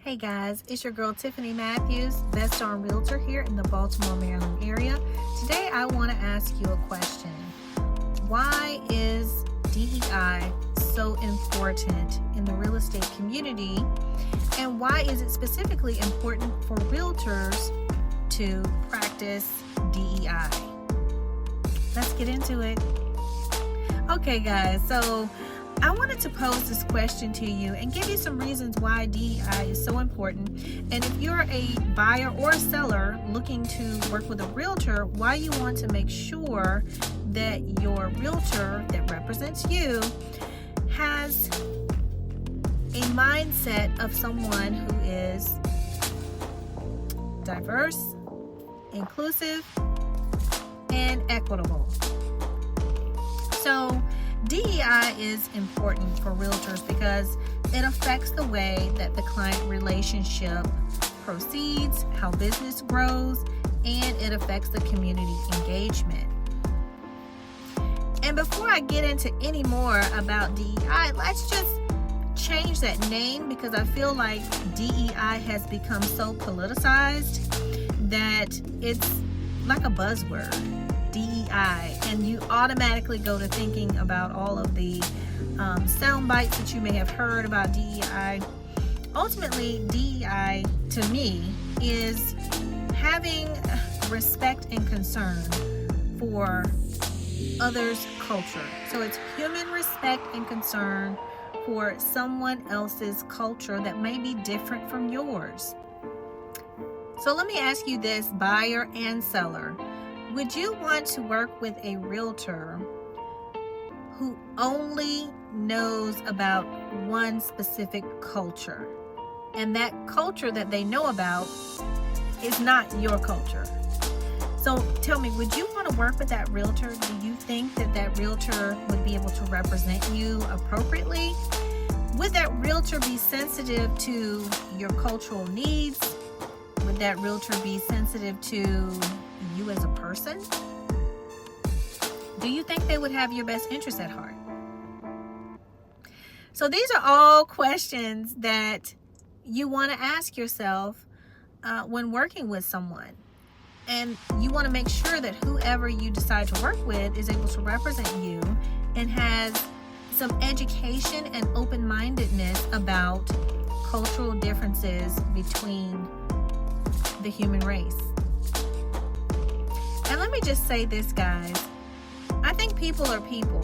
Hey guys, it's your girl Tiffany Matthews, Best Darn Realtor here in the Baltimore, Maryland area. Today I want to ask you a question. Why is DEI so important in the real estate community? And why is it specifically important for realtors to practice DEI? Let's get into it. Okay guys, so I wanted to pose this question to you and give you some reasons why DEI is so important. And if you're a buyer or a seller looking to work with a realtor, why you want to make sure that your realtor that represents you has a mindset of someone who is diverse, inclusive, and equitable. So DEI is important for realtors because it affects the way that the client relationship proceeds, how business grows, and it affects the community engagement. And before I get into any more about DEI, let's just change that name because I feel like DEI has become so politicized that it's like a buzzword. DEI, and you automatically go to thinking about all of the sound bites that you may have heard about DEI. Ultimately, DEI to me is having respect and concern for others' culture. So it's human respect and concern for someone else's culture that may be different from yours. So let me ask you this, buyer and seller. Would you want to work with a realtor who only knows about one specific culture, and that culture that they know about is not your culture? So tell me, would you want to work with that realtor? Do you think that that realtor would be able to represent you appropriately? Would that realtor be sensitive to your cultural needs? Would that realtor be sensitive to you as a person? Do you think they would have your best interest at heart? So these are all questions that you want to ask yourself when working with someone. And you want to make sure that whoever you decide to work with is able to represent you and has some education and open-mindedness about cultural differences between the human race. And let me just say this, guys. I think people are people.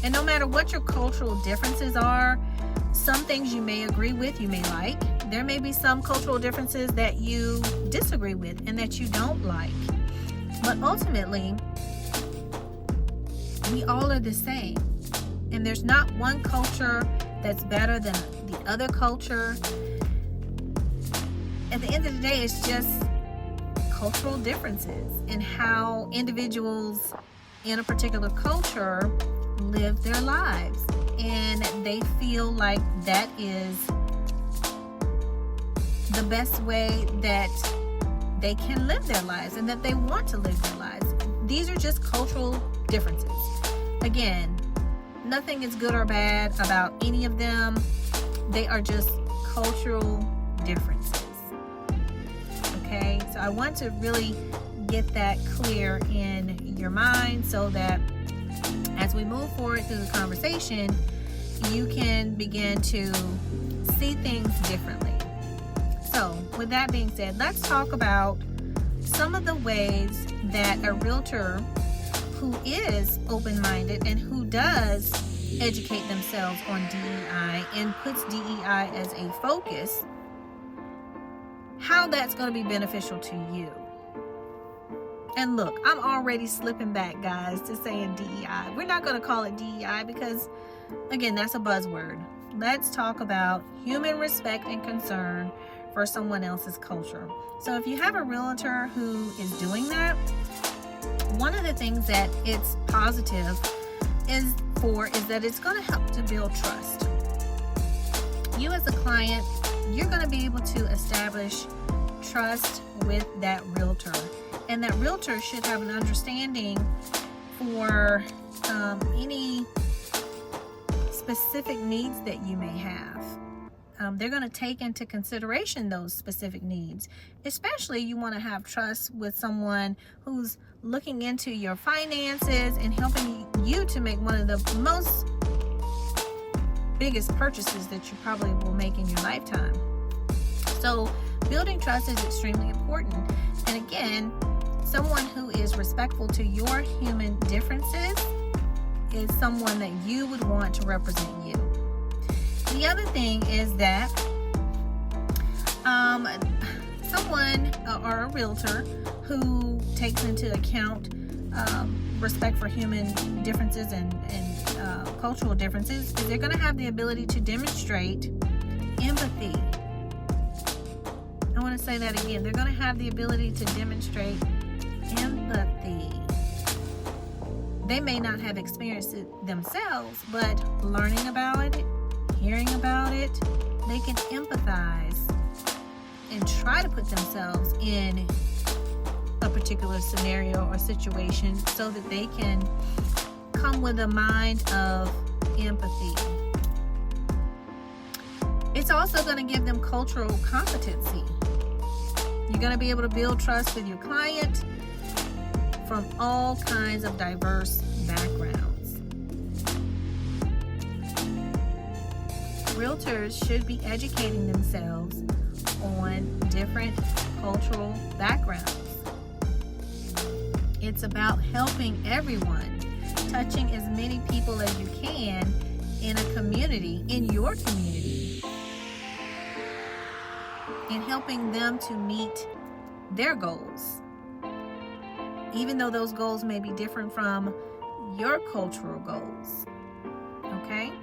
And no matter what your cultural differences are, some things you may agree with, you may like. There may be some cultural differences that you disagree with and that you don't like. But ultimately, we all are the same. And there's not one culture that's better than the other culture. At the end of the day, it's just cultural differences in how individuals in a particular culture live their lives, and they feel like that is the best way that they can live their lives and that they want to live their lives. These are just cultural differences. Again, nothing is good or bad about any of them. They are just cultural differences. Okay, so I want to really get that clear in your mind so that as we move forward through the conversation, you can begin to see things differently. So with that being said, let's talk about some of the ways that a realtor who is open-minded and who does educate themselves on DEI and puts DEI as a focus, how that's going to be beneficial to you. And look, I'm already slipping back, guys, to saying DEI. We're not going to call it DEI because, again, that's a buzzword. Let's talk about human respect and concern for someone else's culture. So if you have a realtor who is doing that, one of the things that it's positive is that it's going to help to build trust. You as a client, you're going to be able to establish trust with that realtor. And that realtor should have an understanding for any specific needs that you may have. they're going to take into consideration those specific needs. Especially, you want to have trust with someone who's looking into your finances and helping you to make one of the most biggest purchases that you probably will make in your lifetime. So building trust is extremely important. And again, someone who is respectful to your human differences is someone that you would want to represent you. The other thing is that someone or a realtor who takes into account respect for human differences and cultural differences, is they're going to have the ability to demonstrate empathy. I want to say that again. They're going to have the ability to demonstrate empathy. They may not have experienced it themselves, but learning about it, hearing about it, they can empathize and try to put themselves in a particular scenario or situation so that they can come with a mind of empathy. It's also going to give them cultural competency. You're going to be able to build trust with your client from all kinds of diverse backgrounds. Realtors should be educating themselves on different cultural backgrounds. It's about helping everyone, touching as many people as you can in a community, in your community, and helping them to meet their goals, even though those goals may be different from your cultural goals. Okay?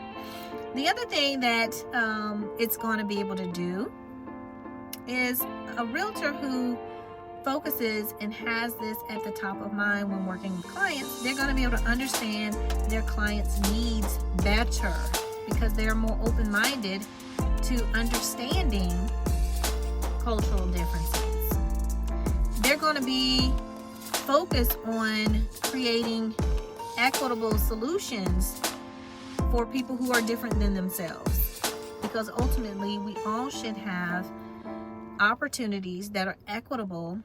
The other thing that it's going to be able to do is a realtor who focuses and has this at the top of mind when working with clients. They're going to be able to understand their clients' needs better because they're more open-minded to understanding cultural differences. They're going to be focused on creating equitable solutions for people who are different than themselves, because ultimately we all should have opportunities that are equitable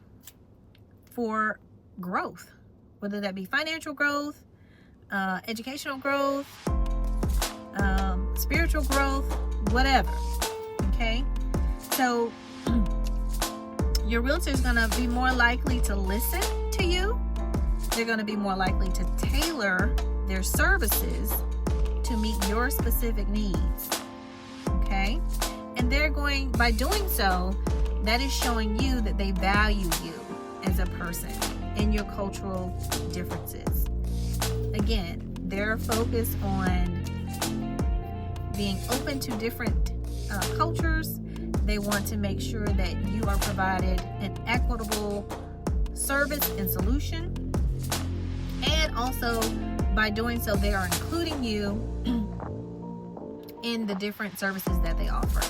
for growth, whether that be financial growth, educational growth, spiritual growth, whatever. Okay, so your realtor is going to be more likely to listen to you. They're going to be more likely to tailor their services to meet your specific needs. Okay, and they're going, by doing so, that is showing you that they value you as a person and your cultural differences. Again, they're focused on being open to different cultures. They want to make sure that you are provided an equitable service and solution. And also, by doing so, they are including you in the different services that they offer.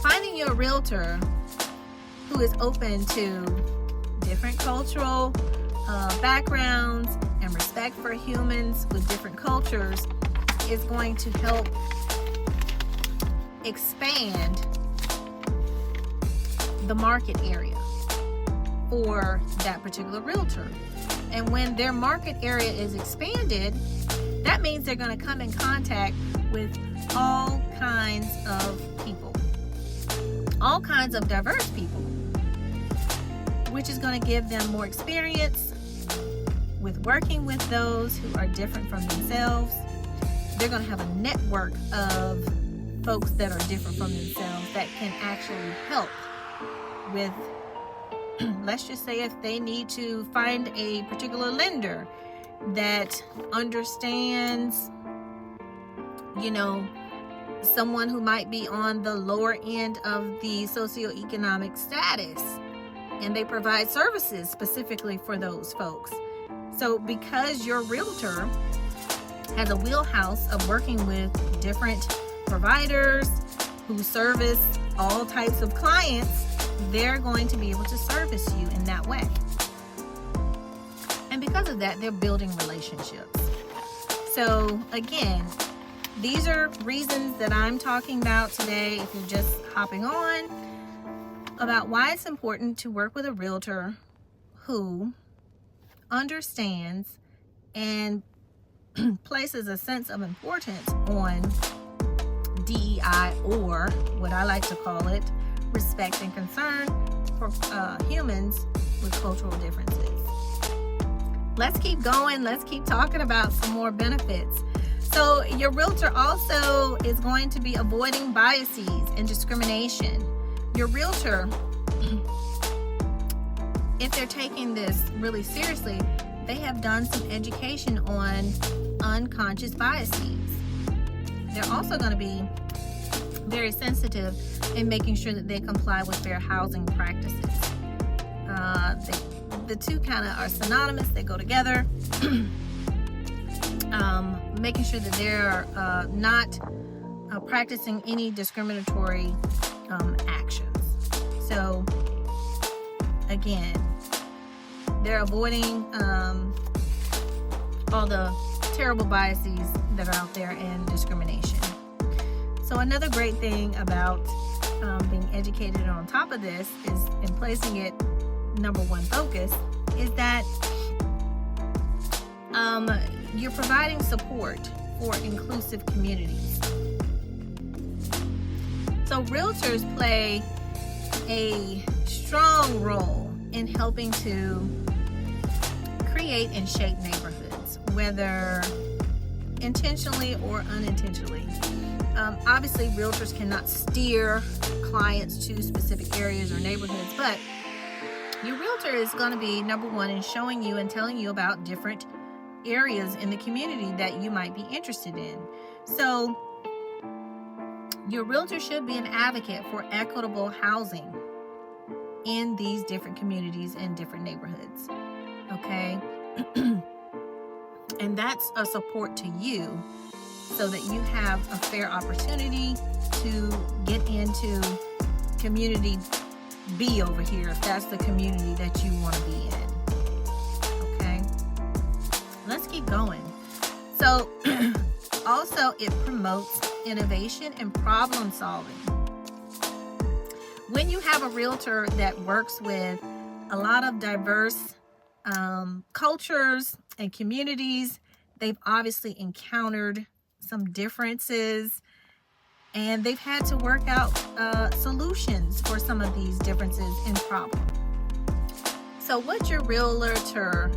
Finding your realtor who is open to different cultural backgrounds and respect for humans with different cultures is going to help expand the market area for that particular realtor. And when their market area is expanded, that means they're going to come in contact with all kinds of people, all kinds of diverse people, which is going to give them more experience with working with those who are different from themselves. They're going to have a network of folks that are different from themselves that can actually help with, let's just say, if they need to find a particular lender that understands, someone who might be on the lower end of the socioeconomic status, and they provide services specifically for those folks. So because your realtor has a wheelhouse of working with different providers who service all types of clients, they're going to be able to service you in that way. And because of that, they're building relationships. So again, these are reasons that I'm talking about today, if you're just hopping on, about why it's important to work with a realtor who understands and places a sense of importance on DEI, or what I like to call it, respect and concern for humans with cultural differences. Let's keep going. Let's keep talking about some more benefits. So your realtor also is going to be avoiding biases and discrimination. Your realtor, if they're taking this really seriously, they have done some education on unconscious biases. They're also going to be very sensitive in making sure that they comply with fair housing practices. The two kind of are synonymous, they go together. Making sure that they're not practicing any discriminatory actions. So again, they're avoiding all the terrible biases that are out there and discrimination. So another great thing about being educated on top of this is, in placing it number one focus, is that you're providing support for inclusive communities. So realtors play a strong role in helping to create and shape neighborhoods, whether intentionally or unintentionally. Obviously, realtors cannot steer clients to specific areas or neighborhoods, but your realtor is going to be number one in showing you and telling you about different areas in the community that you might be interested in. So your realtor should be an advocate for equitable housing in these different communities and different neighborhoods. Okay? And that's a support to you, so that you have a fair opportunity to get into community B over here, if that's the community that you want to be in. Okay? Let's keep going. So also, it promotes innovation and problem solving. When you have a realtor that works with a lot of diverse cultures and communities, they've obviously encountered some differences, and they've had to work out solutions for some of these differences and problems. So what your realtor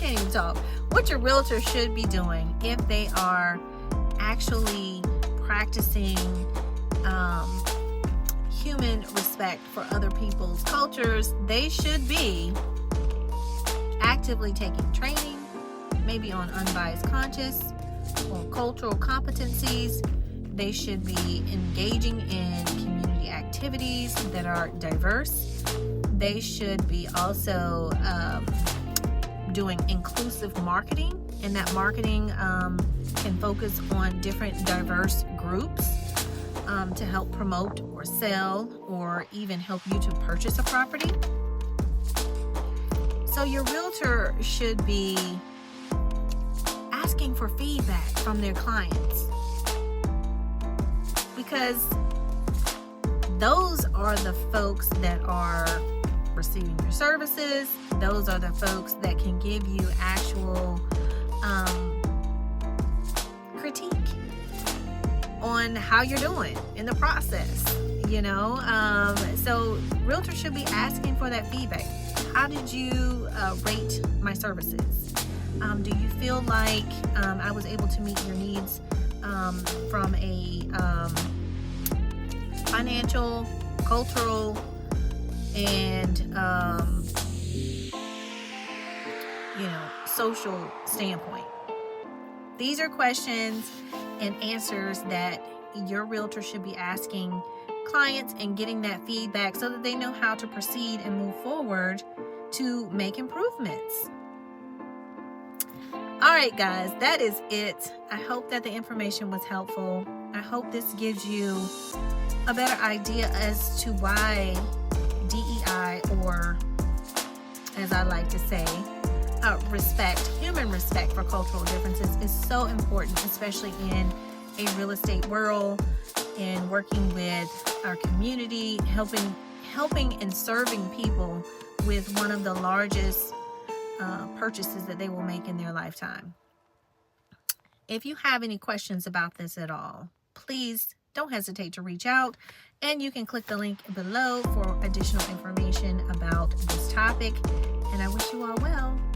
can't even talk. What your realtor should be doing, if they are actually practicing human respect for other people's cultures, they should be actively taking training, maybe on unbiased conscious or cultural competencies. They should be engaging in community activities that are diverse. They should be also doing inclusive marketing, and that marketing can focus on different diverse groups to help promote or sell or even help you to purchase a property. So your realtor should be asking for feedback from their clients, because those are the folks that are receiving your services. Those are the folks that can give you actual critique on how you're doing in the process, you know. So realtors should be asking for that feedback. How did you rate my services? Do you feel like I was able to meet your needs from a financial, cultural, and social standpoint? These are questions and answers that your realtor should be asking clients and getting that feedback so that they know how to proceed and move forward to make improvements. All right, guys, that is it. I hope that the information was helpful. I hope this gives you a better idea as to why DEI, or as I like to say, human respect for cultural differences is so important, especially in a real estate world and working with our community, helping and serving people with one of the largest purchases that they will make in their lifetime. If you have any questions about this at all, please don't hesitate to reach out, and you can click the link below for additional information about this topic. And I wish you all well.